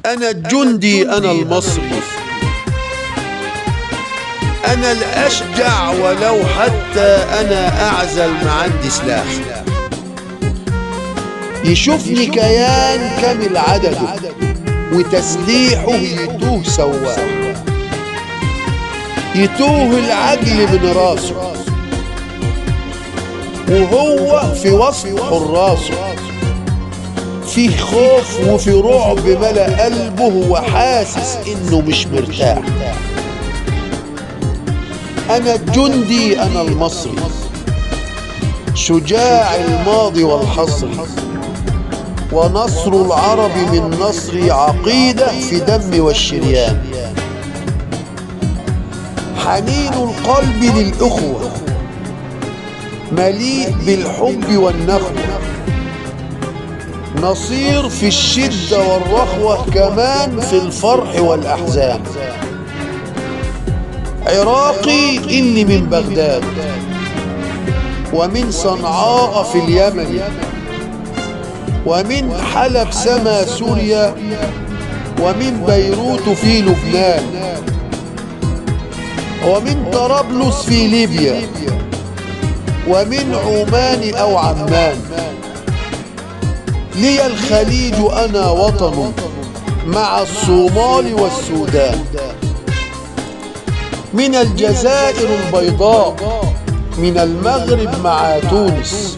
أنا الجندي، أنا المصري، أنا الأشجع ولو حتى أنا أعزل ما عندي سلاح. يشوفني كيان كامل عدده وتسليحه يتوه سواح، يتوه العجل من راسه وهو في وسط حراسه، فيه خوف وفي رعب ملأ قلبه وحاسس انه مش مرتاح. انا الجندي، انا المصري، شجاع الماضي والحصري، ونصر العرب من نصري عقيدة في دمي والشريان. حنين القلب للأخوة مليء بالحب والنخوة، نصير في الشدة والرخوة كمان في الفرح والأحزان. عراقي إني من بغداد، ومن صنعاء في اليمن، ومن حلب سما سوريا، ومن بيروت في لبنان، ومن طرابلس في ليبيا، ومن عمان أو عمان. لي الخليج أنا وطن مع الصومال والسودان، من الجزائر البيضاء، من المغرب مع تونس،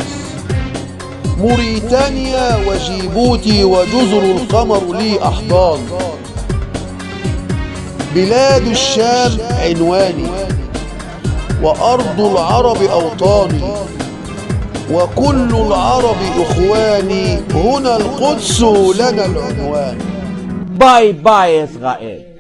موريتانيا وجيبوتي وجزر القمر لي أحضان. بلاد الشام عنواني، وأرض العرب أوطاني، وكل العرب إخواني، هنا القدس لنا العنوان. باي باي إسرائيل.